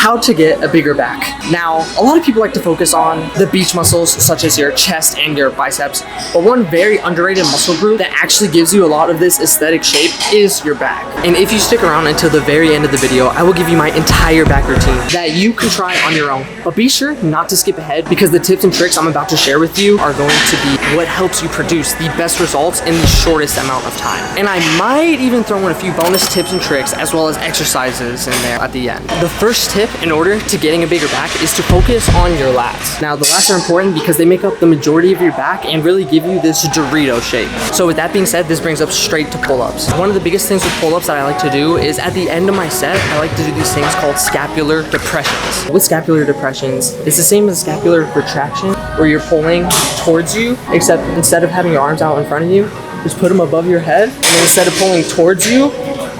how to get a bigger back. Now, a lot of people like to focus on the beach muscles such as your chest and your biceps, but one very underrated muscle group that actually gives you a lot of this aesthetic shape is your back. And if you stick around until the very end of the video, I will give you my entire back routine that you can try on your own. But be sure not to skip ahead, because the tips and tricks I'm about to share with you are going to be what helps you produce the best results in the shortest amount of time. And I might even throw in a few bonus tips and tricks as well as exercises in there at the end. The first tip in order to getting a bigger back is to focus on your lats. Now, the lats are important because they make up the majority of your back and really give you this Dorito shape. So with that being said, this brings up straight to pull-ups. One of the biggest things with pull-ups that I like to do is at the end of my set, I like to do these things called scapular depressions. With scapular depressions, it's the same as scapular retraction, where you're pulling towards you, except instead of having your arms out in front of you, just put them above your head, and then instead of pulling towards you,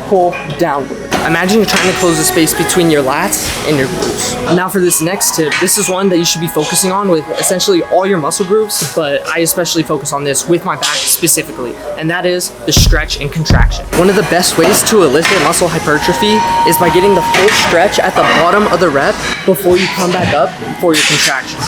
pull downward. Imagine you're trying to close the space between your lats and your glutes. Now for this next tip, this is one that you should be focusing on with essentially all your muscle groups, but I especially focus on this with my back specifically, and that is the stretch and contraction. One of the best ways to elicit muscle hypertrophy is by getting the full stretch at the bottom of the rep before you come back up for your contraction.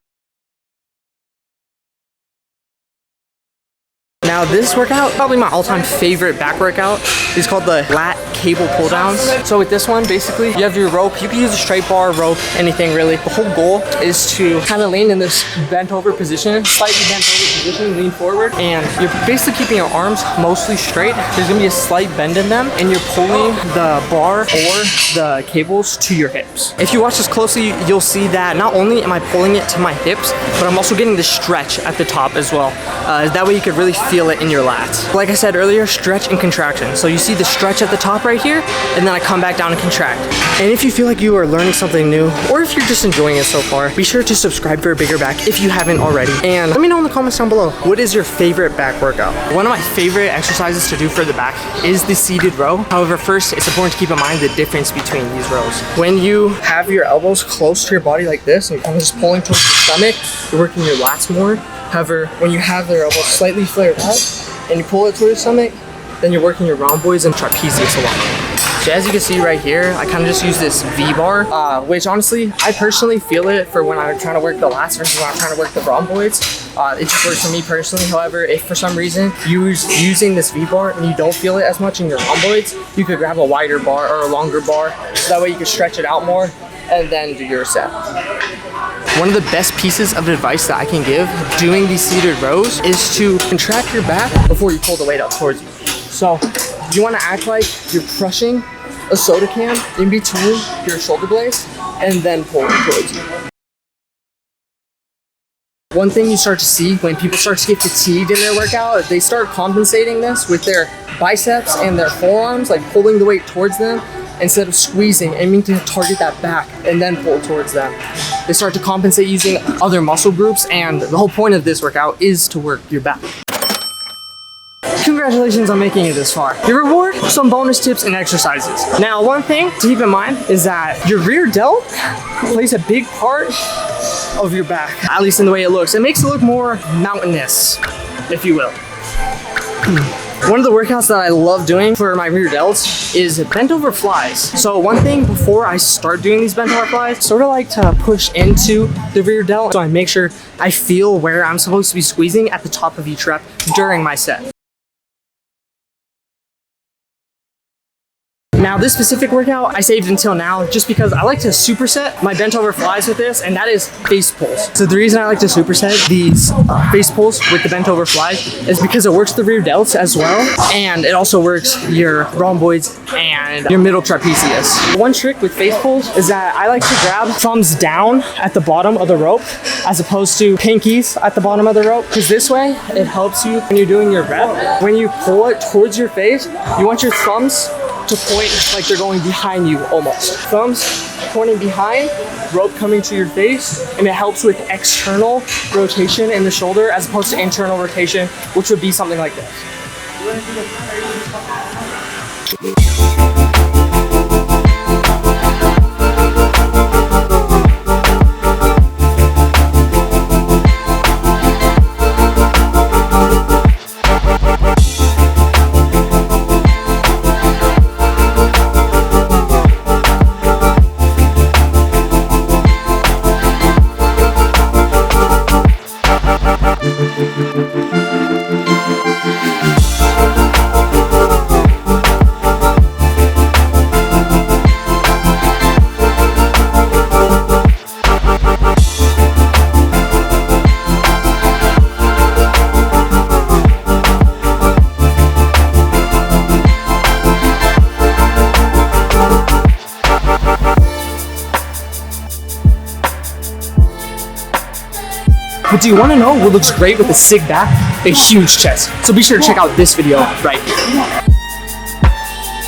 Now this workout, probably my all-time favorite back workout, is called the lat cable pull downs. So with this one, basically, you have your rope. You can use a straight bar, rope, anything really. The whole goal is to kind of lean in this bent over position, slightly bent over position, lean forward, and you're basically keeping your arms mostly straight. There's gonna be a slight bend in them, and you're pulling the bar or the cables to your hips. If you watch this closely, you'll see that not only am I pulling it to my hips, but I'm also getting the stretch at the top as well. That way you could really feel it in your lats. Like I said earlier, stretch and contraction. So you see the stretch at the top right here, and then I come back down and contract. And if you feel like you are learning something new, or if you're just enjoying it so far, be sure to subscribe for a bigger back if you haven't already. And let me know in the comments down below, what is your favorite back workout? One of my favorite exercises to do for the back is the seated row. However, first, it's important to keep in mind the difference between these rows. When you have your elbows close to your body like this, and you're kind of just pulling towards your stomach, you're working your lats more. However, when you have their elbows slightly flared out and you pull it towards your stomach, then you're working your rhomboids and trapezius a lot. So as you can see right here, I kind of just use this V-bar, which honestly, I personally feel it for when I'm trying to work the lats versus when I'm trying to work the rhomboids. It just works for me personally. However, if for some reason you're using this V-bar and you don't feel it as much in your rhomboids, you could grab a wider bar or a longer bar, so that way you can stretch it out more and then do your set. One of the best pieces of advice that I can give doing these seated rows is to contract your back before you pull the weight up towards you. So you want to act like you're crushing a soda can in between your shoulder blades and then pull it towards you. One thing you start to see when people start to get fatigued in their workout, they start compensating this with their biceps and their forearms, like pulling the weight towards them instead of squeezing, aiming to target that back and then pull towards them. They start to compensate using other muscle groups, and the whole point of this workout is to work your back. Congratulations on making it this far. Your reward, some bonus tips and exercises. Now, one thing to keep in mind is that your rear delt plays a big part of your back, at least in the way it looks. It makes it look more mountainous, if you will. One of the workouts that I love doing for my rear delts is bent over flies. So one thing before I start doing these bent over flies, sort of like to push into the rear delt, so I make sure I feel where I'm supposed to be squeezing at the top of each rep during my set. Now this specific workout I saved until now just because I like to superset my bent over flies with this, and that is face pulls. So the reason I like to superset these face pulls with the bent over flies is because it works the rear delts as well, and it also works your rhomboids and your middle trapezius. One trick with face pulls is that I like to grab thumbs down at the bottom of the rope as opposed to pinkies at the bottom of the rope, because this way it helps you when you're doing your rep. When you pull it towards your face, you want your thumbs to point like they're going behind you almost. Thumbs pointing behind, rope coming to your face, and it helps with external rotation in the shoulder as opposed to internal rotation, which would be something like this. But do you want to know what looks great with a sig back? A huge chest. So be sure to check out this video right here.